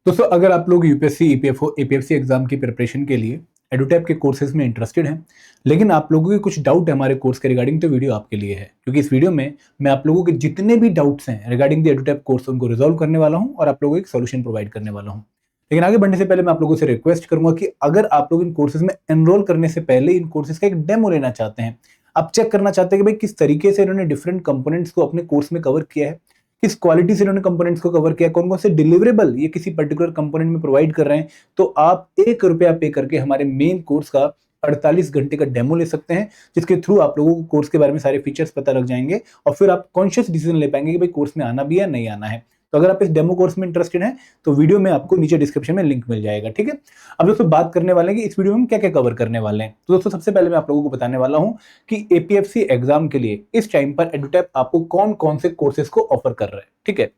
दोस्तों अगर आप लोग यूपीएससी ईपीएफओ एपीएफसी एग्जाम की प्रिपरेशन के लिए एडुटैप के कोर्सेज में इंटरेस्टेड हैं, लेकिन आप लोगों के कुछ डाउट है हमारे कोर्स के रिगार्डिंग, तो वीडियो आपके लिए है। क्योंकि इस वीडियो में मैं आप लोगों के जितने भी डाउट्स हैं रिगार्डिंग द एडुटैप कोर्स उनको रिजॉल्व करने वाला हूं और आप लोगों को एक सोल्यूशन प्रोवाइड करने वाला हूं। लेकिन आगे बढ़ने से पहले मैं आप लोगों से रिक्वेस्ट करूंगा कि अगर आप लोग इन कोर्सेज में एनरोल करने से पहले इन कोर्सेज का एक डेमो लेना चाहते हैं, आप चेक करना चाहते हैं कि भाई किस तरीके से इन्होंने डिफरेंट कंपोनेंट्स को अपने कोर्स में कवर किया है, किस क्वालिटी से इन्होंने कंपोनेंट्स को कवर किया, कौन कौन से डिलीवरेबल ये किसी पर्टिकुलर कंपोनेंट में प्रोवाइड कर रहे हैं, तो आप ₹1 पे करके हमारे मेन कोर्स का 48 घंटे का डेमो ले सकते हैं, जिसके थ्रू आप लोगों को कोर्स के बारे में सारे फीचर्स पता लग जाएंगे और फिर आप कॉन्शियस डिसीजन ले पाएंगे कि भाई कोर्स में आना भी है नहीं आना है। तो अगर आप इस डेमो कोर्स में इंटरेस्टेड हैं तो वीडियो में आपको नीचे डिस्क्रिप्शन में लिंक मिल जाएगा, ठीक है। अब दोस्तों बात करने वाले हैं कि इस वीडियो में हम क्या क्या कवर करने वाले हैं। तो दोस्तों सबसे पहले मैं आप लोगों को बताने वाला हूं कि एपीएफसी एग्जाम के लिए इस टाइम पर एडुटैप आपको कौन कौन से कोर्सेज को ऑफर कर रहा है, ठीक है।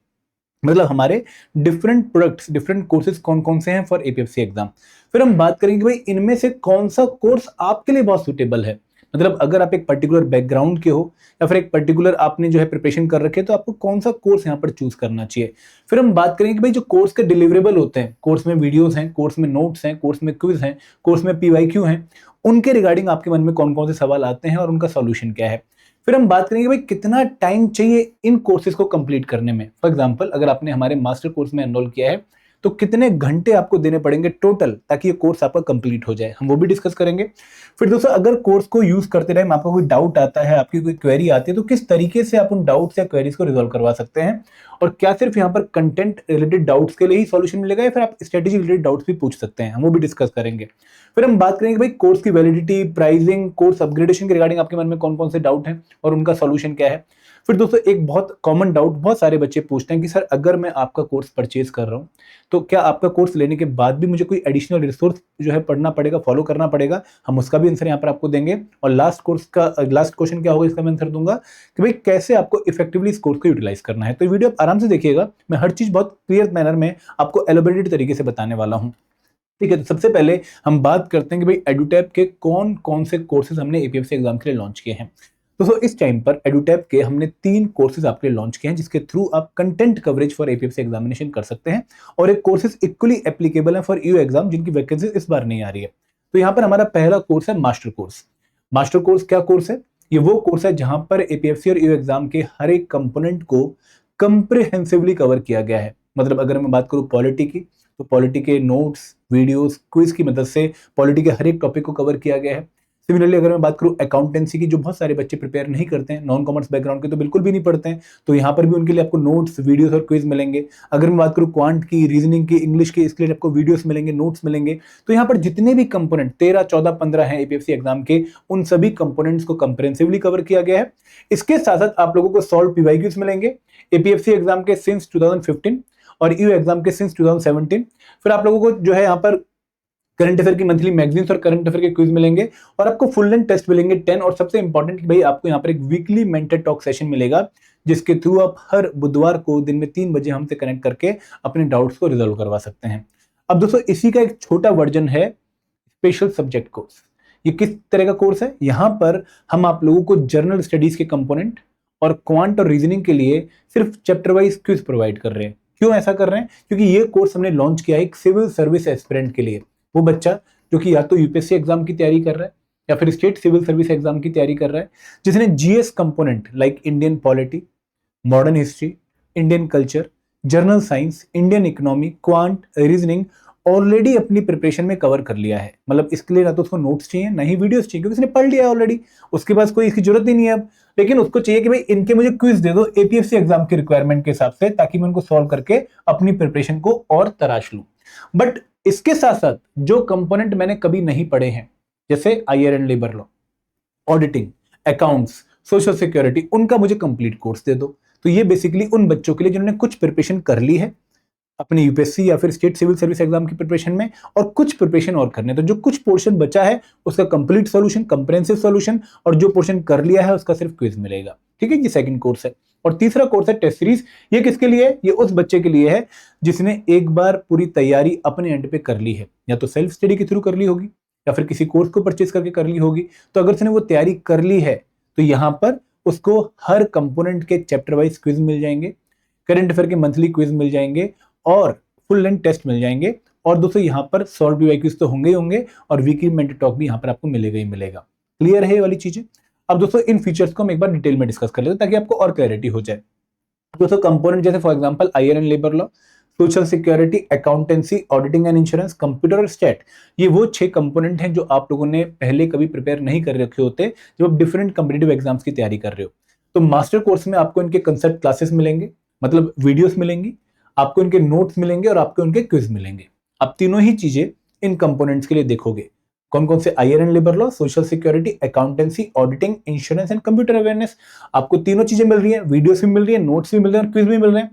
मतलब हमारे डिफरेंट प्रोडक्ट्स डिफरेंट कोर्सेज कौन कौन से हैं फॉर एपीएफसी एग्जाम। फिर हम बात करेंगे भाई इनमें से कौन सा कोर्स आपके लिए बहुत सुटेबल है। मतलब अगर आप एक पर्टिकुलर बैकग्राउंड के हो या फिर एक पर्टिकुलर आपने जो है प्रिपरेशन कर रखे है, तो आपको कौन सा कोर्स यहाँ पर चूज करना चाहिए। फिर हम बात करेंगे कि भाई जो कोर्स के डिलीवरेबल होते हैं, कोर्स में वीडियोस हैं, कोर्स में नोट्स हैं, कोर्स में क्विज हैं, कोर्स में पीवाईक्यू हैं, उनके रिगार्डिंग आपके मन में कौन कौन से सवाल आते हैं और उनका सॉल्यूशन क्या है। फिर हम बात करेंगे भाई कितना टाइम चाहिए इन कोर्सेज को कंप्लीट करने में। फॉर एग्जांपल अगर आपने हमारे मास्टर कोर्स में एनरोल किया है तो कितने घंटे आपको देने पड़ेंगे टोटल ताकि ये कोर्स आपका कंप्लीट हो जाए, हम वो भी डिस्कस करेंगे। फिर दोस्तों अगर कोर्स को यूज करते टाइम आपको कोई डाउट आता है, आपकी कोई क्वेरी आती है, तो किस तरीके से आप उन डाउट्स या क्वेरीज को रिजॉल्व करवा सकते हैं, और क्या सिर्फ यहाँ पर कंटेंट रिलेटेड डाउट्स के लिए ही सॉल्यूशन मिलेगा या फिर आप स्ट्रेटेजी रिलेटेड डाउट्स भी पूछ सकते हैं, हम वो भी डिस्कस करेंगे। फिर हम बात करेंगे भाई कोर्स की वैलिडिटी, प्राइसिंग, कोर्स अपग्रेडेशन के रिगार्डिंग आपके मन में कौन कौन से डाउट हैं और उनका सॉल्यूशन क्या है। फिर दोस्तों एक बहुत कॉमन डाउट बहुत सारे बच्चे पूछते हैं कि सर अगर मैं आपका कोर्स परचेज कर रहा हूँ तो क्या आपका कोर्स लेने के बाद भी मुझे कोई एडिशनल रिसोर्स जो है पढ़ना पड़ेगा, फॉलो करना पड़ेगा। हम उसका भी आंसर यहाँ पर आपको देंगे। और लास्ट क्वेश्चन क्या होगा इसका मैं आंसर दूंगा कि भाई कैसे आपको इफेक्टिवली इस कोर्स को यूटिलाइज करना है। तो वीडियो आप आराम से देखिएगा, मैं हर चीज बहुत क्लियर मैनर में आपको एलोबरेटेड तरीके से बताने वाला हूँ, ठीक है। तो सबसे पहले हम बात करते हैं कि भाई एडुटैप के कौन कौन से कोर्सेज हमने एपीएफसी एग्जाम के लिए लॉन्च किए हैं। दोस्तों इस टाइम पर एडुटैप के हमने 3 कोर्सेज आपके लिए लॉन्च किए हैं, जिसके थ्रू आप content coverage for APFC examination कर सकते हैं, और एक कोर्सेज इक्वली एप्लीकेबल है फॉर यू एग्जाम जिनकी वैकेंसी इस बार नहीं आ रही है। तो यहाँ पर हमारा पहला कोर्स है मास्टर कोर्स। मास्टर कोर्स क्या कोर्स है? ये वो कोर्स है जहां पर एपीएफसी और यू एग्जाम के हर एक कंपोनेंट को कंप्रिहेंसिवली कवर किया गया है। मतलब अगर मैं बात करूं पॉलिटी की, तो पॉलिटी के नोट्स, वीडियोस, क्विज की मदद से पॉलिटी के हर एक टॉपिक को कवर किया गया है। सिमिलरली अगर मैं बात करूं अकाउंटेंसी की, जो बहुत सारे बच्चे प्रिपेयर नहीं करते हैं, नॉन कॉमर्स बैकग्राउंड के तो बिल्कुल भी नहीं पढ़ते हैं, तो यहाँ पर भी उनके लिए आपको नोट्स, वीडियोस और क्विज मिलेंगे। अगर मैं बात करूं क्वांट की, रीजनिंग की, इंग्लिश की, इसके लिए आपको वीडियोस मिलेंगे, नोट्स मिलेंगे। तो यहाँ पर जितने भी कंपोनेंट 13, 14, 15 हैं एपीएफसी एग्जाम के, उन सभी कंपोनेंट्स को कंप्रिहेंसिवली कवर किया गया है। इसके साथ साथ आप लोगों को सॉल्व पीवाईक्यूज मिलेंगे एपीएफसी एग्जाम के सिंस 2015 और यू एग्जाम के सिंस 2017। फिर आप लोगों को जो है यहाँ पर करंट अफेयर की मंथली मैगजीन्स और करंट अफेयर के क्विज मिलेंगे, और आपको फुल लेंथ टेस्ट मिलेंगे 10। और सबसे इंपॉर्टेंट कि भाई आपको यहाँ पर एक वीकली मेंटर टॉक सेशन मिलेगा, जिसके थ्रू आप हर बुधवार को दिन में 3 बजे हमसे कनेक्ट करके अपने डाउट्स को रिजॉल्व करवा सकते हैं। अब दोस्तों इसी का एक छोटा वर्जन है स्पेशल सब्जेक्ट कोर्स। ये किस तरह का कोर्स है? यहाँ पर हम आप लोगों को जर्नल स्टडीज के कंपोनेंट और क्वांट और रीजनिंग के लिए सिर्फ चैप्टर वाइज क्विज प्रोवाइड कर रहे हैं। क्यों ऐसा कर रहे हैं? क्योंकि ये कोर्स हमने लॉन्च किया है एक सिविल सर्विस एस्पिरेंट के लिए। वो बच्चा जो कि या तो यूपीएससी एग्जाम की तैयारी कर रहा है या फिर स्टेट सिविल सर्विस एग्जाम की तैयारी कर रहा है, जिसने GS component like Indian polity, modern history, Indian culture, general science, Indian economy, quant, reasoning already अपनी प्रिपरेशन में कवर कर लिया है। मतलब इसके लिए ना तो उसको नोट्स चाहिए ना ही वीडियोस चाहिए, क्योंकि उसने पढ़ लिया है ऑलरेडी, उसके पास कोई इसकी जरूरत ही नहीं है अब। लेकिन उसको चाहिए कि भाई इनके मुझे क्विज दे दो एपीएफसी एग्जाम की रिक्वायरमेंट के हिसाब से, ताकि मैं उनको सॉल्व करके अपनी प्रिपरेशन को और तराश लूं। बट इसके साथ साथ जो कंपोनेंट मैंने कभी नहीं पढ़े हैं, जैसे IR and labour law, auditing, accounts, social security, उनका मुझे कंप्लीट कोर्स दे दो। तो ये बेसिकली उन बच्चों के लिए जिन्होंने कुछ प्रिपरेशन कर ली है अपने यूपीएससी या फिर स्टेट सिविल सर्विस एग्जाम की प्रिपरेशन में, और कुछ प्रिपरेशन और करने। तो जो कुछ पोर्शन बचा है उसका कंप्लीट सॉल्यूशन, कंप्रिहेंसिव सॉल्यूशन, और जो पोर्शन कर लिया है उसका सिर्फ क्विज मिलेगा, ठीक है। ये सेकंड कोर्स है। और तीसरा कोर्स है टेस्ट सीरीज। ये किसके लिए है? ये उस बच्चे के लिए है जिसने एक बार पूरी तैयारी अपने एंड पे कर ली है, या तो सेल्फ स्टडी के थ्रू कर ली होगी या फिर किसी कोर्स को परचेज करके कर ली होगी। तो अगर उसने वो तैयारी कर ली है तो यहाँ पर उसको हर कंपोनेंट के चैप्टर वाइज क्विज मिल जाएंगे, करंट अफेयर के मंथली क्विज मिल जाएंगे, और फुल लेंथ टेस्ट मिल जाएंगे। और दोस्तों यहाँ पर सॉल्व पीवाईक्यूज तो होंगे ही होंगे और वीकली मेंटर टॉक भी यहाँ पर आपको मिलेगा ही मिलेगा। क्लियर है ये वाली चीजें। अब दोस्तों इन फीचर्स को हम एक बार डिटेल में डिस्कस कर लेते हैं ताकि आपको और क्लैरिटी हो जाए। दोस्तों कंपोनेंट जैसे for example IR and labour law, social security, accountancy, auditing and insurance, computer और स्टैट, ये वो 6 कंपोनेंट हैं जो आप लोगों ने पहले कभी प्रिपेयर नहीं कर रखे होते जब आप डिफरेंट कॉम्पिटिटिव एग्जाम्स की तैयारी कर रहे हो। तो मास्टर कोर्स में आपको इनके कंसेप्ट क्लासेस मिलेंगे, मतलब वीडियोस मिलेंगी, आपको इनके नोट्स मिलेंगे और आपको इनके क्विज मिलेंगे। आप तीनों ही चीजें इन कंपोनेंट्स के लिए देखोगे। कौन कौन से? IR and labour law, social security, accountancy, auditing, insurance and computer awareness. आपको तीनों चीजें मिल रही है, वीडियोस भी मिल रही है, नोट्स भी मिल रहे हैं और क्विज भी मिल रहे हैं।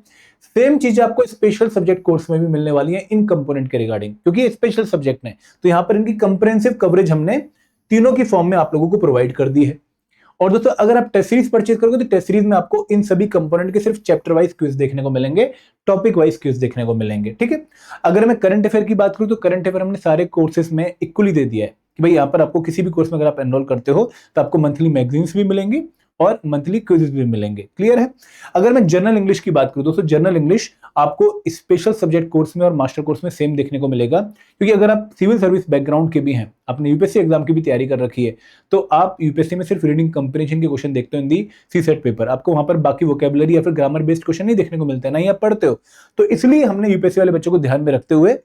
सेम चीजें आपको स्पेशल सब्जेक्ट कोर्स में भी मिलने वाली है इन कंपोनेंट के रिगार्डिंग, क्योंकि ये स्पेशल सब्जेक्ट है तो यहाँ पर इनकी कंप्रेहेंसिव कवरेज हमने तीनों की फॉर्म में आप लोगों को प्रोवाइड कर दी है। और दोस्तों अगर आप टेस्ट सीरीज परचेज करोगे तो टेस्ट सीरीज में आपको इन सभी कंपोनेंट के सिर्फ चैप्टर वाइज क्विज देखने को मिलेंगे, टॉपिक वाइज क्विज देखने को मिलेंगे। ठीक है। अगर मैं करंट अफेयर की बात करूं तो करंट अफेयर हमने सारे कोर्सेज में इक्वली दे दिया है कि भाई यहाँ पर आपको किसी भी कोर्स में अगर आप एनरोल करते हो तो आपको मंथली मैगजीन्स भी मिलेंगी और मंथली क्विजेस भी मिलेंगे। क्लियर है। अगर मैं जनरल इंग्लिश की बात करूं दोस्तों, जनरल इंग्लिश आपको स्पेशल सब्जेक्ट कोर्स में और मास्टर कोर्स में सेम देखने को मिलेगा, क्योंकि अगर आप सिविल सर्विस बैकग्राउंड के भी हैं, आपने यूपीएससी एग्जाम की भी तैयारी कर रखी है, तो आप यूपीएससी में सिर्फ रीडिंग कंप्रीहेंशन के क्वेश्चन देखते हो इन दी सीसेट पेपर, आपको वहां पर बाकी वोकेबुलरी या फिर ग्रामर बेस्ड क्वेश्चन नहीं देखने को मिलता है, ना ही आप पढ़ते हो। तो इसलिए हमने यूपीएससी वाले बच्चों को ध्यान में रखते हुए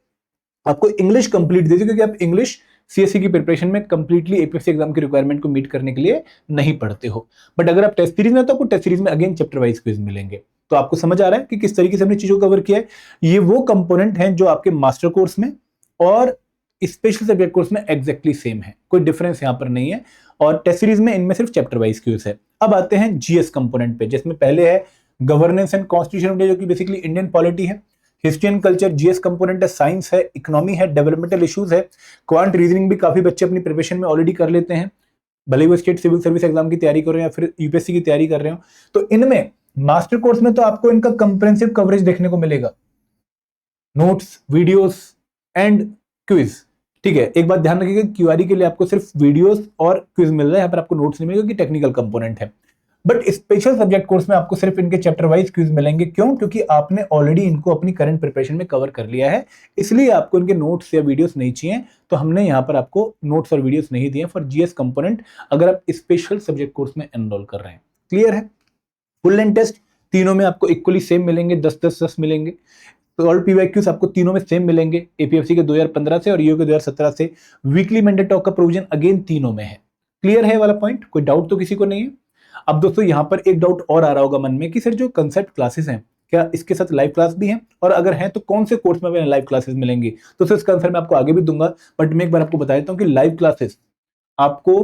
आपको इंग्लिश कंप्लीट दे दी, क्योंकि आप इंग्लिश सीएससी की प्रिपरेशन में कंप्लीटली एपीएससी एग्जाम की रिक्वायरमेंट को मीट करने के लिए नहीं पढ़ते हो। बट अगर आप टेस्ट सीरीज में हो तो आपको टेस्ट सीरीज में अगेन चैप्टर वाइज क्विज मिलेंगे। तो आपको समझ आ रहा है कि किस तरीके से हमने चीजों को कवर किया है। ये वो कंपोनेंट हैं जो आपके मास्टर कोर्स में और स्पेशल सब्जेक्ट कोर्स में एग्जैक्टली सेम है, कोई डिफरेंस यहां पर नहीं है। और टेस्ट सीरीज में इनमें सिर्फ चैप्टर वाइज क्विज है। अब आते हैं जीएस कंपोनेंट पे, जिसमें पहले है governance and constitution of India, जो कि बेसिकली इंडियन पॉलिटी है। History and culture GS component है, साइंस है, इकोनॉमी है, डेवलपमेंटल इश्यूज है, क्वांट रीजनिंग भी काफी बच्चे अपनी प्रिपरेशन में ऑलरेडी कर लेते हैं, भले वो स्टेट सिविल सर्विस एग्जाम की तैयारी कर रहे हो या फिर यूपीएससी की तैयारी कर रहे हो। तो इनमें मास्टर कोर्स में तो आपको इनका कंप्रेहेंसिव कवरेज देखने को मिलेगा, नोट्स, वीडियोस एंड क्विज। ठीक है। एक बात ध्यान रखिएगा, क्यूआरई के लिए आपको सिर्फ वीडियोस और क्विज मिल रहा है, यहाँ पर आपको नोट्स नहीं मिलेगा क्योंकि टेक्निकल कंपोनेंट है। बट स्पेशल सब्जेक्ट कोर्स में आपको सिर्फ इनके चैप्टर वाइज क्विज मिलेंगे। क्यों? क्योंकि आपने ऑलरेडी इनको अपनी करंट प्रिपरेशन में कवर कर लिया है, इसलिए आपको इनके नोट्स या वीडियोस नहीं चाहिए। तो हमने यहाँ पर आपको नोट्स और वीडियोस नहीं दिए फॉर जीएस कंपोनेंट, अगर आप स्पेशल सब्जेक्ट कोर्स में एनरोल कर रहे हैं। क्लियर है। फुल लेंथ टेस्ट तीनों में आपको इक्वली सेम मिलेंगे, 10-10 मिलेंगे। तो ऑल पीवाईक्यूज आपको तीनों में सेम मिलेंगे, एपीएफसी के 2015 से और ईओ के 2017 से। वीकली मेंटर टॉक का प्रोविजन अगेन तीनों में है। क्लियर है वाला पॉइंट, कोई डाउट तो किसी को नहीं है। अब दोस्तों यहाँ पर एक डाउट और आ रहा होगा मन में कि सर जो कंसेप्ट क्लासेस हैं, क्या इसके साथ लाइव क्लास भी हैं, और अगर हैं तो कौन से कोर्स में हमें लाइव क्लासेस मिलेंगी? तो सर इसका आंसर मैं आपको आगे भी दूंगा, बट मैं एक बार आपको बता देता हूँ कि लाइव क्लासेस आपको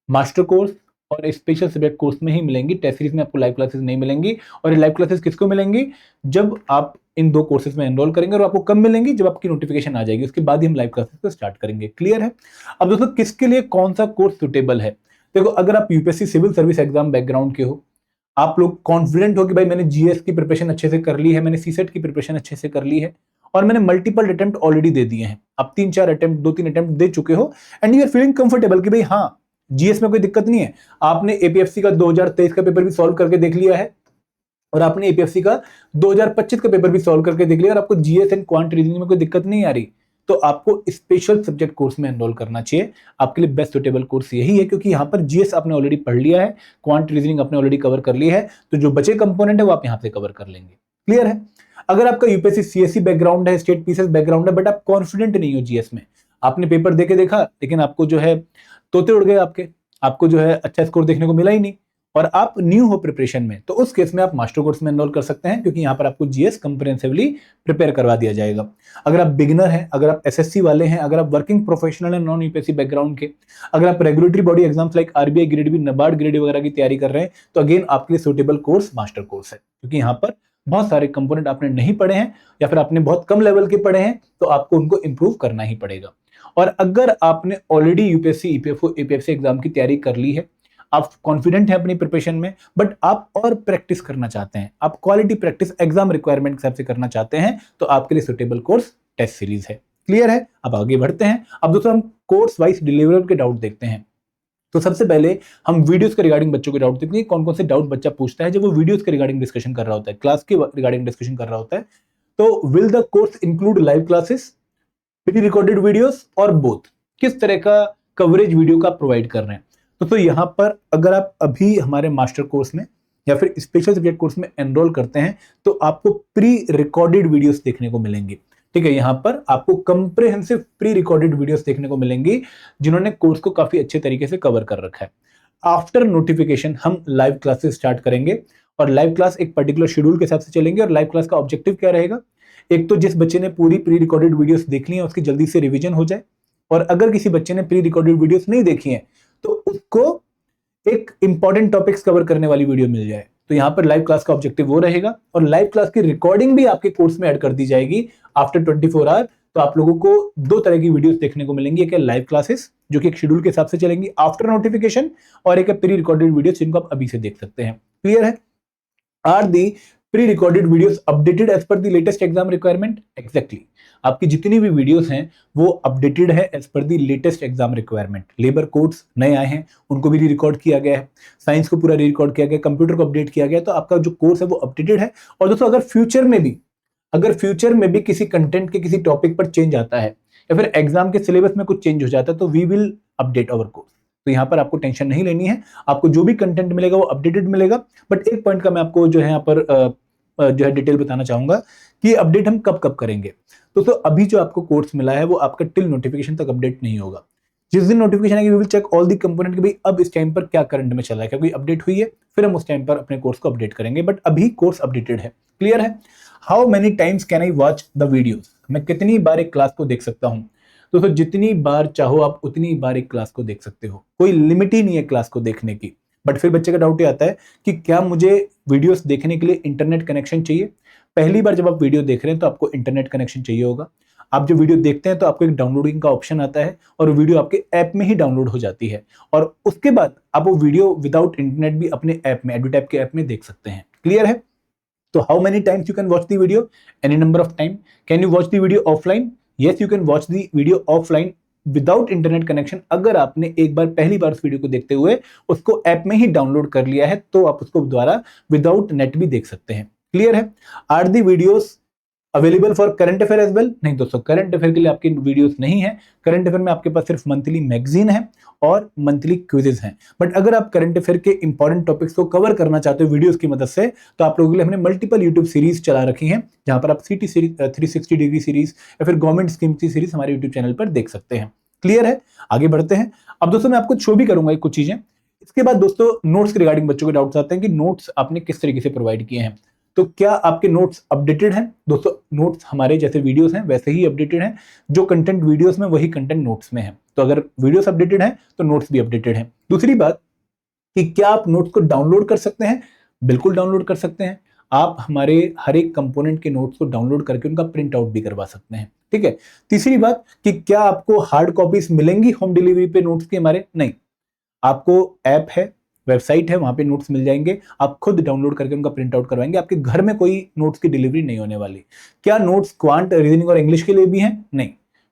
मास्टर कोर्स और स्पेशल सब्जेक्ट कोर्स में ही मिलेंगी। टेस्ट सीरीज में आपको लाइव क्लासेस नहीं मिलेंगी। और ये लाइव क्लासेस किसको मिलेंगी? जब आप इन 2 कोर्सेज में एनरोल करेंगे, और आपको कब मिलेंगी? जब आपकी नोटिफिकेशन आ जाएगी, उसके बाद ही हम लाइव क्लासेस को स्टार्ट करेंगे। क्लियर है। अब दोस्तों किसके लिए कौन सा कोर्स सुटेबल है? देखो, अगर आप UPSC civil service exam background के हो, आप लोग कॉन्फिडेंट हो कि भाई मैंने जीएस की प्रिपरेशन अच्छे से कर ली है, मैंने सीसेट की प्रिपरेशन अच्छे से कर ली है, और मैंने मल्टीपल अटेम्प्ट ऑलरेडी दे दिए हैं, आप 3-4 अटेम्प्ट 2-3 अटेम्प्ट दे चुके हो, and you are feeling comfortable कि भाई हाँ जीएस में कोई दिक्कत नहीं है। आपने एपीएफसी का 2023 का पेपर भी सॉल्व करके देख लिया है, और आपने एपीएफसी का 2025 का पेपर भी सॉल्व करके देख लिया, और आपको जीएस एंड क्वांट रीजनिंग में कोई दिक्कत नहीं आ रही, तो आपको स्पेशल सब्जेक्ट कोर्स में एनरोल करना चाहिए। आपके लिए बेस्ट सुटेबल कोर्स यही है, क्योंकि यहाँ पर जीएस आपने ऑलरेडी पढ़ लिया है, क्वांट रीजनिंग आपने ऑलरेडी कवर कर ली है, तो जो बचे कंपोनेंट है वो आप यहाँ से कवर कर लेंगे। क्लियर है। अगर आपका यूपीएससी सीएससी बैकग्राउंड है, स्टेट पीसीएस बैकग्राउंड है, बट आप कॉन्फिडेंट नहीं हो जीएस में, आपने पेपर देके देखा लेकिन आपको जो है तोते उड़ गए, आपको जो है अच्छा स्कोर देखने को मिला ही नहीं, और आप न्यू हो प्रिपरेशन में, तो उस केस में आप मास्टर कोर्स में एनरोल कर सकते हैं, क्योंकि यहाँ पर आपको जीएस कंप्रिहेंसिवली प्रिपेयर करवा दिया जाएगा। अगर आप बिगिनर हैं, अगर आप एसएससी वाले हैं, अगर आप वर्किंग प्रोफेशनल हैं, नॉन यूपीएससी बैकग्राउंड के, अगर आप regulatory body exams like RBI grade B, NABARD grade वगैरह की तैयारी कर रहे हैं, तो अगेन आपके लिए सुटेबल कोर्स मास्टर कोर्स है, क्योंकि यहाँ पर बहुत सारे कंपोनेंट आपने नहीं पढ़े हैं, या फिर आपने बहुत कम लेवल के पढ़े हैं, तो आपको उनको इंप्रूव करना ही पड़ेगा। और अगर आपने already UPSC, EPFO, APFC exam की तैयारी कर ली है, आप कॉन्फिडेंट हैं अपनी प्रिपरेशन में, बट आप और प्रैक्टिस करना चाहते हैं, आप क्वालिटी प्रैक्टिस एग्जाम रिक्वायरमेंट के हिसाब से करना चाहते हैं, तो आपके लिए सुटेबल कोर्स टेस्ट सीरीज है। क्लियर है। अब आगे बढ़ते हैं। अब दोस्तों हम कोर्स वाइज डिलीवरेबल के डाउट देखते हैं। तो सबसे पहले हम वीडियोस के रिगार्डिंग बच्चों के डाउट देखते हैं, कौन कौन से डाउट बच्चा पूछता है जब वो वीडियोस के रिगार्डिंग डिस्कशन कर रहा होता है, क्लास के रिगार्डिंग डिस्कशन कर रहा होता है। तो will the course include live classes, pre recorded videos और बोथ, किस तरह का कवरेज वीडियो का प्रोवाइड कर रहे हैं। तो यहाँ पर अगर आप अभी हमारे मास्टर कोर्स में या फिर स्पेशल सब्जेक्ट कोर्स में एनरोल करते हैं तो आपको प्री रिकॉर्डेड वीडियोस देखने को मिलेंगी। ठीक है, यहाँ पर आपको कंप्रिहेंसिव प्री रिकॉर्डेड वीडियोस देखने को मिलेंगी जिन्होंने कोर्स को काफी अच्छे तरीके से कवर कर रखा है। आफ्टर नोटिफिकेशन हम लाइव क्लासेस स्टार्ट करेंगे और लाइव क्लास एक पर्टिकुलर शेड्यूल के हिसाब से चलेंगे। और लाइव क्लास का ऑब्जेक्टिव क्या रहेगा, एक तो जिस बच्चे ने पूरी प्री रिकॉर्डेड वीडियोस देख ली है उसकी जल्दी से रिवीजन हो जाए, और अगर किसी बच्चे ने प्री रिकॉर्डेड वीडियोस नहीं देखी है तो उसको एक इंपॉर्टेंट टॉपिक्स कवर करने वाली वीडियो मिल जाए। तो यहाँ पर लाइव क्लास का ऑब्जेक्टिव वो रहेगा, और लाइव क्लास की रिकॉर्डिंग भी आपके कोर्स में ऐड कर दी जाएगी आफ्टर 24 आवर। तो आप लोगों को दो तरह की वीडियोस देखने को मिलेंगी, एक है लाइव क्लासेस जो कि एक शेड्यूल के हिसाब से चलेंगी आफ्टर नोटिफिकेशन, और एक है प्री रिकॉर्डेड वीडियोस जिनको आप अभी से देख सकते हैं। क्लियर है? Are the pre recorded videos updated as per the latest exam requirement? Exactly, आपकी जितनी भी वीडियोस हैं वो अपडेटेड है as per the latest exam requirement. Labour codes नए आए हैं, उनको भी री रिकॉर्ड किया गया है, साइंस को पूरा री रिकॉर्ड किया गया, कंप्यूटर को अपडेट किया गया, तो आपका जो कोर्स है वो अपडेटेड है। और दोस्तों अगर फ्यूचर में भी किसी कंटेंट के किसी टॉपिक पर चेंज आता है या फिर एग्जाम के सिलेबस में कुछ चेंज हो जाता है तो we will update our course. तो यहाँ पर आपको टेंशन नहीं लेनी है, आपको जो भी कंटेंट मिलेगा वो अपडेटेड मिलेगा। बट एक पॉइंट का मैं आपको जो है यहाँ पर जो है डिटेल बताना चाहूंगा कि अपडेट हम कब कब करेंगे। तो अभी जो आपको कोर्स मिला है वो आपका टिल नोटिफिकेशन तक अपडेट नहीं होगा। जिस दिन नोटिफिकेशन आएगी we will check all the component कि भाई अब इस टाइम पर क्या करंट में चला है, क्या कोई अपडेट हुई है, फिर हम उस टाइम पर अपने कोर्स को अपडेट करेंगे। बट अभी कोर्स अपडेटेड है। क्लियर है? How many times can I watch the videos? मैं कितनी बार एक क्लास को देख सकता हूँ? दोस्तों जितनी बार चाहो आप उतनी बार एक क्लास को देख सकते हो, कोई लिमिट ही नहीं है क्लास को देखने की। बट फिर बच्चे का डाउट ये आता है कि क्या मुझे वीडियोस देखने के लिए इंटरनेट कनेक्शन चाहिए? पहली बार जब आप वीडियो देख रहे हैं तो आपको इंटरनेट कनेक्शन चाहिए होगा। आप जब वीडियो देखते हैं तो आपको एक डाउनलोडिंग का ऑप्शन आता है और वीडियो आपके ऐप में ही डाउनलोड हो जाती है, और उसके बाद आप वो वीडियो विदाउट इंटरनेट भी अपने ऐप में, एडुटैप के ऐप में देख सकते हैं। क्लियर है? तो how many times you can watch the video? Any number of time. Can you watch the video offline? Yes, you can watch the video offline without internet connection. अगर आपने एक बार पहली बार उस वीडियो को देखते हुए उसको ऐप में ही डाउनलोड कर लिया है तो आप उसको द्वारा विदाउट नेट भी देख सकते हैं। क्लियर है? Are the videos available for current affair as well? नहीं दोस्तों, करंट अफेयर के लिए आपकी वीडियोस नहीं है। करंट अफेयर में आपके पास सिर्फ मंथली मैगजीन है और मंथली क्विजेस हैं। बट अगर आप करंट अफेयर के इंपॉर्टेंट टॉपिक्स को कवर करना चाहते हो वीडियोस की मदद से तो आप लोगों के लिए हमने मल्टीपल यूट्यूब सीरीज चला रखी हैं, जहां पर आप सीटी सीरीज, 360 डिग्री सीरीज या फिर गवर्नमेंट स्कीम की सीरीज हमारे यूट्यूब चैनल पर देख सकते हैं। क्लियर है? आगे बढ़ते हैं। अब दोस्तों मैं आपको शो भी करूंगा कुछ चीजें। इसके बाद दोस्तों नोट्स के रिगार्डिंग बच्चों के डाउट्स आते हैं कि नोट्स आपने किस तरीके से प्रोवाइड किए हैं। तो क्या आपके नोट्स अपडेटेड हैं? दोस्तों नोट्स हमारे जैसे वीडियोस हैं वैसे ही अपडेटेड हैं। जो कंटेंट वीडियोस में वही कंटेंट नोट्स में है। तो अगर वीडियोस अपडेटेड हैं तो नोट्स भी अपडेटेड हैं। दूसरी बात कि क्या आप नोट्स को डाउनलोड कर सकते हैं? बिल्कुल डाउनलोड कर सकते हैं। आप हमारे हर एक कंपोनेंट के नोट्स को डाउनलोड करके उनका प्रिंट आउट भी करवा सकते हैं। ठीक है। तीसरी बात कि क्या आपको हार्ड कॉपीज मिलेंगी होम डिलीवरी पे नोट्स के हमारे? नहीं, आपको ऐप है, वेबसाइट है, वहां पे नोट्स मिल जाएंगे, आप खुद डाउनलोड करके उनका प्रिंट आउट करवाएंगे। आपके घर में कोई नोट्स की डिलीवरी नहीं होने वाली। क्या नोट्स क्वांट, रीजनिंग और इंग्लिश के लिए भी हैं? नहीं,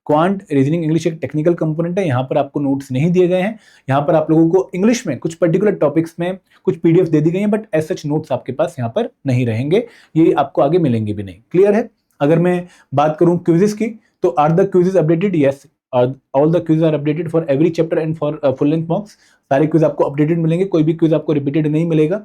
क्वांट, रीजनिंग, इंग्लिश एक टेक्निकल कंपोनेंट है, यहाँ पर आपको नोट्स नहीं दिए गए हैं। यहाँ पर आप लोगों को इंग्लिश में कुछ पर्टिकुलर टॉपिक्स में कुछ पीडीएफ दे दी गई हैं, बट एज सच नोट्स आपके पास यहाँ पर नहीं रहेंगे, ये आपको आगे मिलेंगे भी नहीं। क्लियर है? अगर मैं बात करूं क्विजेस की तो are the quizzes updated? Yes, all the quiz are updated for every chapter and for full length mocks. सारे क्विज आपको अपडेटेड मिलेंगे, कोई भी क्विज आपको रिपीटेड नहीं मिलेगा।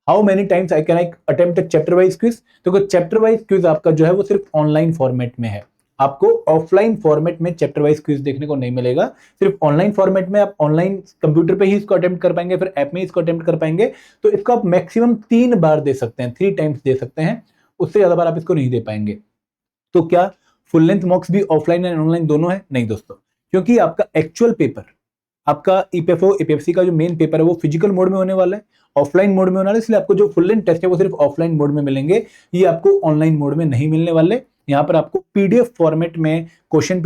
How many times I can attempt a chapter wise quiz? तो chapter wise quiz आपका जो है वो सिर्फ ऑनलाइन फॉर्मेट में है। आपको ऑफलाइन फॉर्मेट में चैप्टर वाइज क्विज देखने को नहीं मिलेगा। सिर्फ ऑनलाइन फॉर्मेट में आप ऑनलाइन कंप्यूटर पे ही इसको अटेम्प्ट कर पाएंगे, फिर ऐप में इसको अटेम्प्ट कर पाएंगे। तो इसको आप मैक्सिमम 3 बार दे सकते हैं, 3 टाइम्स दे सकते हैं, उससे ज्यादा बार आप इसको नहीं दे पाएंगे। तो क्या फुल लेंथ मॉक्स भी ऑफलाइन एंड ऑनलाइन दोनों है? नहीं दोस्तों, क्योंकि आपका एक्चुअल पेपर, आपका ईपीएफओ एपीएफसी का जो मेन पेपर है वो फिजिकल मोड में होने वाला है, ऑफलाइन मोड में होने वाला है। इसलिए आपको जो फुल लेंथ टेस्ट है वो सिर्फ ऑफलाइन मोड में मिलेंगे, ये आपको ऑनलाइन मोड में नहीं मिलने वाले। यहाँ पर आपको पीडीएफ फॉर्मेट में question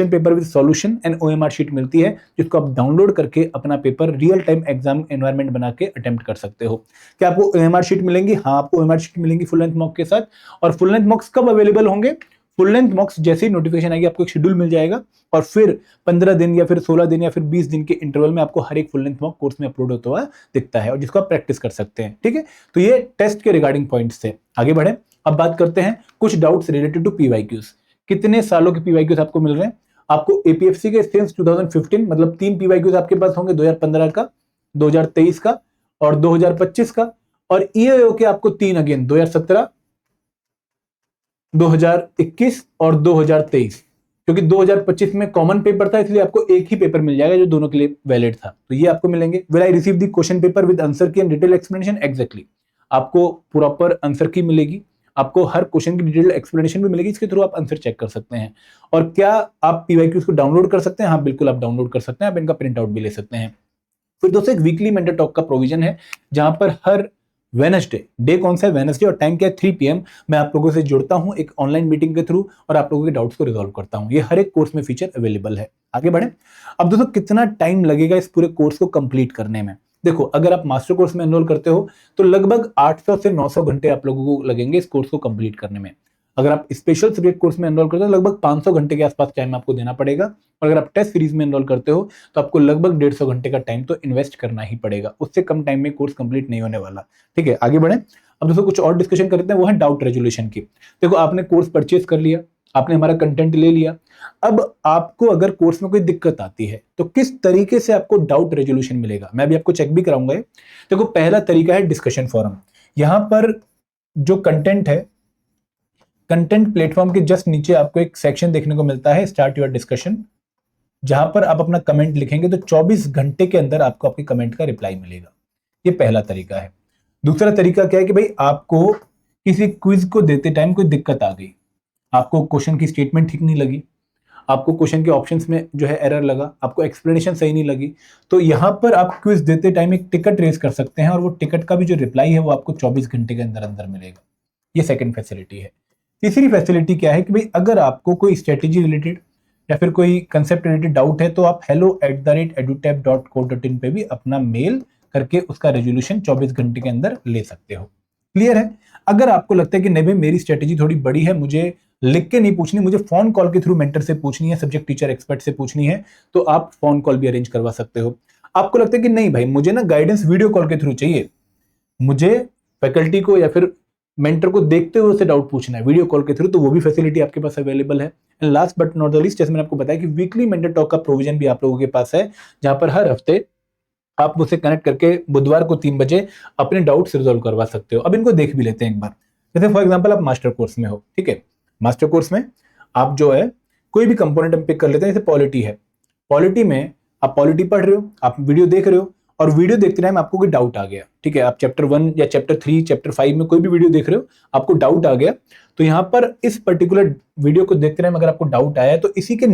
paper with solution and OMR sheet मिलती है, जिसको आप डाउनलोड करके अपना paper real time exam environment बना के अटेम्प्ट कर सकते हो। क्या आपको ओएमआर शीट मिलेंगी? हाँ, आपको ओएमआर शीट मिलेंगी फुल लेंथ मॉक के साथ। और फुल लेंथ मॉक्स कब अवेलेबल होंगे? फुल लेंथ मॉक्स जैसे ही नोटिफिकेशन आएगी आपको एक शेड्यूल मिल जाएगा, और फिर 15 दिन या फिर 16 दिन या फिर 20 दिन के इंटरवल में आपको हर एक फुल लेंथ मॉक कोर्स में अपलोड होता हुआ दिखता है, और जिसको आप प्रैक्टिस कर सकते हैं। ठीक है, तो ये टेस्ट के रिगार्डिंग पॉइंट्स थे। आगे बढ़े। अब बात करते हैं कुछ डाउट्स रिलेटेड टू पीवाईक्यूज। कितने सालों के पीवाईक्यूज आपको मिल रहे हैं? आपको एपीएफसी के सिंस 2015 मतलब 3 पीवाईक्यूज आपके पास होंगे, 2015 का, 2023 का और 2025 का। और ईओ के आपको 3 अगेन 2017, 2021 और 2023, क्योंकि 2025 में कॉमन पेपर था इसलिए आपको एक ही पेपर मिल जाएगा जो दोनों के लिए वैलिड था, तो ये आपको मिलेंगे। Will I receive the question paper with answer की एंड डिटेल एक्सप्लेनेशन? एग्जैक्टली, आपको प्रॉपर आंसर की मिलेगी, आपको हर क्वेश्चन की डिटेल एक्सप्लेनेशन भी मिलेगी, इसके थ्रू आप आंसर चेक कर सकते हैं। और क्या आप पीवाईक्यूज को डाउनलोड कर सकते हैं? हाँ बिल्कुल, आप डाउनलोड कर सकते हैं, आप इनका प्रिंट आउट भी ले सकते हैं। फिर दोस्तों एक वीकली मेंटर टॉक का प्रोविजन है, जहां पर हर वेडनेसडे, डे कौन सा है? वेडनेसडे, और टाइम क्या है? 3 PM, मैं आप लोगों से जुड़ता हूं एक ऑनलाइन मीटिंग के थ्रू और आप लोगों के डाउट्स को रिजॉल्व करता हूं। ये हर एक कोर्स में फीचर अवेलेबल है। आगे बढ़े। अब दोस्तों कितना टाइम लगेगा इस पूरे कोर्स को कंप्लीट करने में? देखो, अगर आप मास्टर कोर्स में एनरोल करते हो तो लगभग 800 से 900 घंटे आप लोगों को लगेंगे इस कोर्स को कंप्लीट करने में। अगर आप स्पेशल सब्जेक्ट कोर्स में एनरोल करते हो लगभग 500 घंटे के आसपास टाइम आपको देना पड़ेगा, और अगर आप टेस्ट सीरीज में एनरोल करते हो तो आपको लगभग 150 घंटे का टाइम तो इन्वेस्ट करना ही पड़ेगा, उससे कम टाइम में कोर्स कंप्लीट नहीं होने वाला। ठीक है, आगे बढ़े। अब दोस्तों कुछ और डिस्कशन करते हैं, वो है डाउट रेजोल्यूशन की। देखो, आपने कोर्स परचेज कर लिया, आपने हमारा कंटेंट ले लिया, अब आपको अगर कोर्स में कोई दिक्कत आती है तो किस तरीके से आपको डाउट रेजोल्यूशन मिलेगा, मैं अभी आपको चेक भी कराऊंगा। देखो, पहला तरीका है डिस्कशन फोरम। यहां पर जो कंटेंट है, कंटेंट प्लेटफॉर्म के जस्ट नीचे आपको एक सेक्शन देखने को मिलता है, स्टार्ट योर डिस्कशन, जहां पर आप अपना कमेंट लिखेंगे तो 24 घंटे के अंदर आपको आपके कमेंट का रिप्लाई मिलेगा। ये पहला तरीका है। दूसरा तरीका क्या है कि भाई आपको किसी क्विज को देते टाइम कोई दिक्कत आ गई, आपको क्वेश्चन की स्टेटमेंट ठीक नहीं लगी, आपको क्वेश्चन के ऑप्शंस में जो है एरर लगा, आपको एक्सप्लेनेशन सही नहीं लगी, तो यहां पर आप क्विज देते टाइम एक टिकट रेज कर सकते हैं और वो टिकट का भी जो रिप्लाई है वो आपको 24 घंटे के अंदर अंदर मिलेगा। ये सेकंड फैसिलिटी है। तीसरी फैसिलिटी क्या है कि भाई अगर आपको कोई स्ट्रेटेजी रिलेटेड या फिर कोई कंसेप्ट रिलेटेड डाउट है तो आप hello@edutap.co.in पे भी अपना मेल करके उसका रेजोल्यूशन 24 घंटे के अंदर ले सकते हो। क्लियर है? अगर आपको लगता है कि नहीं भाई मेरी स्ट्रेटेजी थोड़ी बड़ी है, मुझे लिख के नहीं पूछनी, मुझे फोन कॉल के थ्रू मेंटर से पूछनी है, सब्जेक्ट टीचर एक्सपर्ट से पूछनी है, तो आप फोन कॉल भी अरेंज करवा सकते हो। आपको लगता है कि नहीं भाई मुझे ना गाइडेंस वीडियो कॉल के थ्रू चाहिए, मुझे फैकल्टी को या फिर मेंटर को देखते हुए उससे डाउट पूछना है वीडियो कॉल के थ्रू, तो वो भी फैसिलिटी आपके पास अवेलेबल है। And last but not the least, जैसे मैंने आपको बताया कि वीकली मेंटर टॉक का प्रोविजन भी आप लोगों के पास है, जहां पर हर हफ्ते आप मुझसे कनेक्ट करके बुधवार को 3 बजे अपने डाउट्स रिजॉल्व करवा सकते हो। अब इनको देख भी लेते हैं एक बार। जैसे फॉर एग्जांपल आप मास्टर कोर्स में हो, ठीक है, मास्टर कोर्स में आप जो है कोई भी कंपोनेंट हम पिक कर लेते हैं, जैसे पॉलिटी है, पॉलिटी में आप पॉलिटी पढ़ रहे हो, आप वीडियो देख रहे हो, और वीडियो देखते टाइम आपको कोई डाउट आ गया, ठीक है, आप चैप्टर 1 या चैप्टर 3 चैप्टर 5 में कोई भी वीडियो देख रहे हो, आपको डाउट आ गया, तो यहाँ पर इस पर्टिकुलर वीडियो को देखते टाइम अगर आपको डाउट आया तो इसी के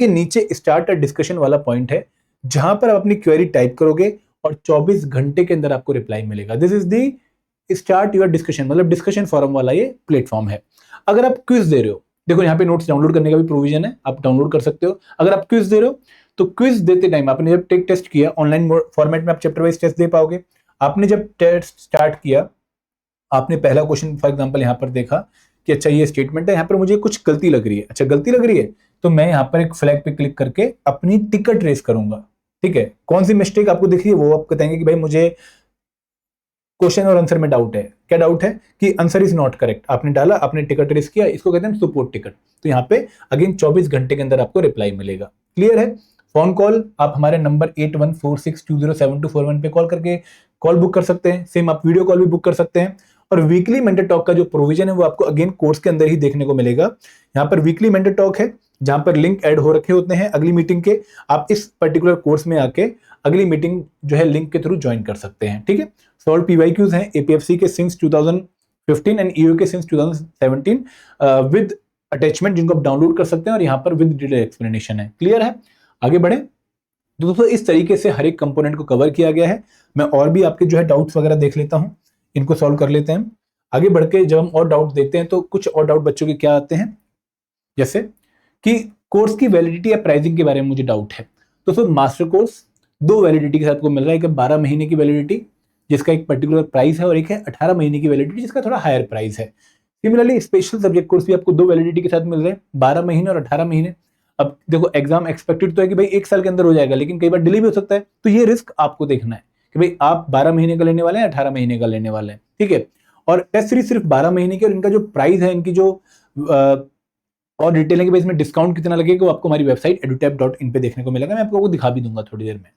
नीचे स्टार्ट अ डिस्कशन वाला पॉइंट है, जहां पर आप अपनी क्वेरी टाइप करोगे और 24 घंटे के अंदर आपको रिप्लाई मिलेगा। This is the start your discussion, मतलब डिस्कशन फोरम वाला ये प्लेटफॉर्म है। अगर आप क्विज दे रहे हो, देखो यहाँ पे नोट्स डाउनलोड करने का भी प्रोविजन है, आप डाउनलोड कर सकते हो। अगर आप क्विज दे रहे हो तो क्विज देते टाइम आपने जब टेक टेस्ट किया, ऑनलाइन फॉर्मेट में आप चैप्टर वाइज टेस्ट दे पाओगे। आपने जब टेस्ट स्टार्ट किया, आपने पहला क्वेश्चन फॉर एग्जांपल यहाँ पर देखा कि अच्छा ये स्टेटमेंट है, यहाँ पर मुझे कुछ गलती लग रही है, अच्छा गलती लग रही है तो मैं यहाँ पर एक फ्लैग पे क्लिक करके अपनी टिकट रेस करूंगा। ठीक है, कौन सी मिस्टेक आपको दिख रही है वो आप बताएंगे कि भाई मुझे क्वेश्चन और आंसर में डाउट है। क्या डाउट है? कि आंसर इज नॉट करेक्ट, आपने डाला, आपने टिकट रेस किया, इसको कहते हैं सपोर्ट टिकट। तो यहाँ पे अगेन 24 घंटे के अंदर आपको रिप्लाई मिलेगा। क्लियर है? फोन कॉल आप हमारे नंबर 8146207241 पे कॉल करके कॉल बुक कर सकते हैं, सेम आप वीडियो कॉल भी बुक कर सकते हैं। और वीकली मेंटर टॉक का जो प्रोविजन है वो आपको अगेन कोर्स के अंदर ही देखने को मिलेगा। यहाँ पर वीकली मेंटर टॉक है, जहां पर लिंक ऐड हो रखे होते हैं अगली मीटिंग के, आप इस पर्टिकुलर कोर्स में आके अगली मीटिंग जो है लिंक के थ्रू ज्वाइन कर सकते हैं। ठीक है, सॉल्व पीवाईक्यूज हैं एपीएफसी के सिंस 2015 एंड ईओ के सिंस 2017 विद अटैचमेंट, जिनको आप डाउनलोड कर सकते हैं, और यहाँ पर विद डिटेल एक्सप्लेनेशन है। क्लियर है? आगे बढ़े। दोस्तों इस तरीके से हर एक कंपोनेंट को कवर किया गया है। मैं और भी आपके जो है डाउट्स वगैरह देख लेता हूं, इनको सॉल्व कर लेते हैं। आगे बढ़ के जब हम और डाउट देखते हैं तो कुछ और डाउट बच्चों के क्या आते हैं, जैसे कि कोर्स की वैलिडिटी या प्राइसिंग के बारे में मुझे डाउट है। दोस्तों मास्टर कोर्स 2 वैलिडिटी के साथ को मिल रहा है, एक 12 महीने की वैलिडिटी जिसका एक पर्टिकुलर प्राइस है, और एक है 18 महीने की वैलिडिटी जिसका थोड़ा हायर प्राइस है। सिमिलरली स्पेशल सब्जेक्ट कोर्स भी आपको 2 वैलिडिटी के साथ मिल रहे हैं, 12 महीने और 18 महीने। अब देखो एग्जाम एक्सपेक्टेड तो है कि भाई 1 साल के अंदर हो जाएगा, लेकिन कई बार डिले भी हो सकता है, तो ये रिस्क आपको देखना है कि भाई आप 12 महीने का लेने वाले हैं, 18 महीने का लेने वाले हैं। ठीक है, और टेस्ट सीरीज सिर्फ 12 महीने की, और इनका जो प्राइस है, इनकी जो और डिटेल है कि भाई इसमें डिस्काउंट कितना लगेगा, वो आपको हमारी वेबसाइट edutap.in पे देखने को मिलेगा। मैं आपको दिखा भी दूंगा थोड़ी देर में।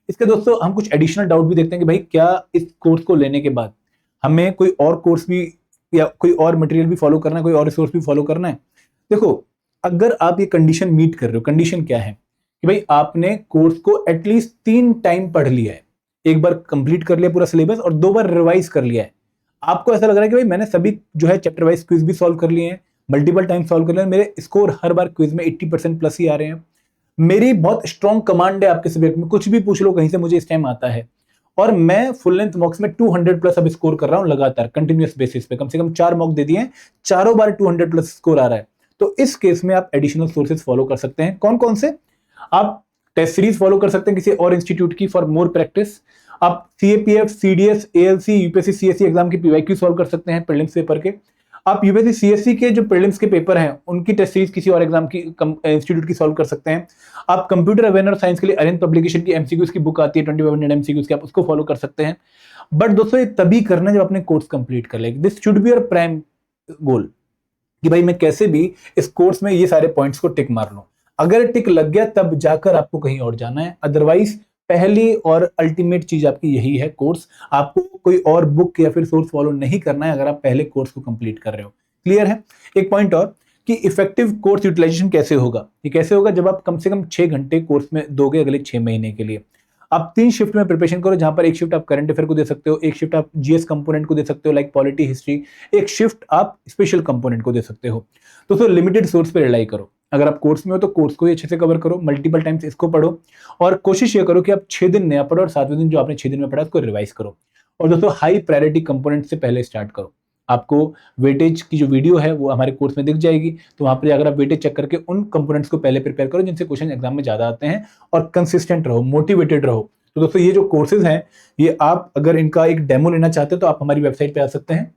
इसके दोस्तों हम कुछ एडिशनल डाउट भी देखते हैं कि भाई क्या इस कोर्स को लेने के बाद हमें कोई और कोर्स भी या कोई और मटेरियल भी फॉलो करना है, कोई और रिसोर्स भी फॉलो करना है। देखो, अगर आप ये कंडीशन मीट कर रहे हो, कंडीशन क्या है कि भाई आपने कोर्स को एटलीस्ट 3 टाइम पढ़ लिया है, एक बार कंप्लीट कर लिया पूरा सिलेबस और 2 बार रिवाइज कर लिया है। आपको ऐसा लग रहा है कि भाई मैंने सभी जो है चैप्टर वाइज क्विज भी सॉल्व कर लिए हैं, मल्टीपल टाइम सॉल्व कर लिए हैं, मेरे स्कोर हर बार क्विज में 80% प्लस ही आ रहे हैं, मेरी बहुत स्ट्रॉन्ग कमांड है आपके सब्जेक्ट में, कुछ भी पूछ लो कहीं से मुझे इस टाइम आता है, और मैं फुल लेंथ मॉक्स में 200 प्लस अब स्कोर कर रहा हूं लगातार कंटिन्यूअस बेसिस पे, कम से कम 4 मॉक दे दिए हैं, चारों बार 200 प्लस स्कोर आ रहा है। तो इस केस में आप एडिशनल सोर्सेज फॉलो कर सकते हैं। कौन कौन से? आप टेस्ट सीरीज फॉलो कर सकते हैं किसी और इंस्टीट्यूट की फॉर मोर प्रैक्टिस। आप CAPF, CDS, ALC, UPSC, CSC exam की पीवाईक्यू सॉल्व कर सकते हैं प्रीलिम्स पेपर के। आप यूपीएससी, सीएससी के जो प्रीलिम्स के पेपर हैं उनकी टेस्ट सीरीज किसी और एग्जाम की इंस्टीट्यूट की सॉल्व कर सकते हैं। आप कंप्यूटर अवेयरनेस साइंस के लिए अरेंज पब्लिकेशन की एमसीक्यूज की बुक आती है 2500 एमसीक्यूज की, आप उसको फॉलो कर सकते हैं। बट दोस्तों ये तभी करना जब आपने कोर्स कंप्लीट कर लिया। This should be your prime goal कि भाई मैं कैसे भी इस कोर्स में ये सारे पॉइंट्स को टिक मार लूं। अगर टिक लग गया तब जाकर आपको कहीं और जाना है, अदरवाइज पहली और अल्टीमेट चीज आपकी यही है कोर्स। आपको कोई और बुक या फिर सोर्स फॉलो नहीं करना है अगर आप पहले कोर्स को कंप्लीट कर रहे हो। क्लियर है? एक पॉइंट और कि इफेक्टिव कोर्स यूटिलाइजेशन कैसे होगा। ये कैसे होगा? जब आप कम से कम 6 घंटे कोर्स में दोगे अगले 6 महीने के लिए। आप 3 शिफ्ट में प्रिपरेशन करो, जहां पर एक शिफ्ट आप करंट अफेयर को दे सकते हो, एक शिफ्ट आप जीएस कंपोनेंट को दे सकते हो लाइक पॉलिटी, हिस्ट्री, एक शिफ्ट आप स्पेशल कंपोनेंट को दे सकते हो। तो लिमिटेड सोर्स पे रिलाई करो। अगर आप कोर्स में हो तो कोर्स को ही अच्छे से कवर करो, मल्टीपल टाइम्स इसको पढ़ो, और कोशिश ये करो कि आप 6 दिन नया पढ़ो और 7वें दिन जो आपने 6 दिन में पढ़ा उसको रिवाइज करो। और दोस्तों हाई प्रायोरिटी कंपोनेंट से पहले स्टार्ट करो। आपको वेटेज की जो वीडियो है वो हमारे कोर्स में दिख जाएगी, तो वहां पर अगर आप वेटेज चेक करके उन कंपोनेंट्स को पहले प्रिपेयर करो जिनसे क्वेश्चन एग्जाम में ज्यादा आते हैं, और कंसिस्टेंट रहो, मोटिवेटेड रहो। तो दोस्तों ये जो कोर्सेज हैं, ये आप अगर इनका एक डेमो लेना चाहते हो तो आप हमारी वेबसाइट पे आ सकते हैं।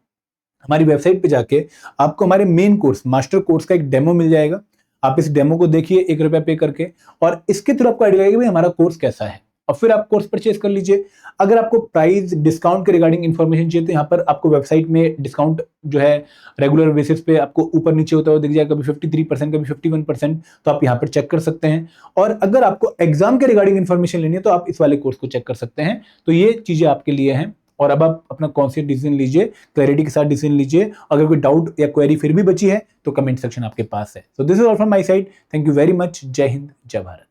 हमारी वेबसाइट पे जाके आपको हमारे मेन कोर्स, मास्टर कोर्स का एक डेमो मिल जाएगा। आप इस डेमो को देखिए 1 रुपया पे करके, और इसके थ्रू आपको आइडिया लगेगा भाई हमारा कोर्स कैसा है, और फिर आप कोर्स परचेज कर लीजिए। अगर आपको प्राइस डिस्काउंट के रिगार्डिंग इन्फॉर्मेशन चाहिए तो यहाँ पर आपको वेबसाइट में डिस्काउंट जो है रेगुलर बेसिस पे आपको ऊपर नीचे होता हुआ दिख जाएगा, कभी 53%, कभी 51%, तो आप यहाँ पर चेक कर सकते हैं। और अगर आपको एग्जाम के रिगार्डिंग इन्फॉर्मेशन लेनी है तो आप इस वाले कोर्स को चेक कर सकते हैं। तो ये चीजें आपके लिए हैं, और अब आप अपना कॉन्शियस डिसीजन लीजिए, क्लैरिटी के साथ डिसीजन लीजिए। अगर कोई डाउट या क्वेरी फिर भी बची है तो कमेंट सेक्शन आपके पास है। So this is all from my side. Thank you very much. जय हिंद, जय भारत।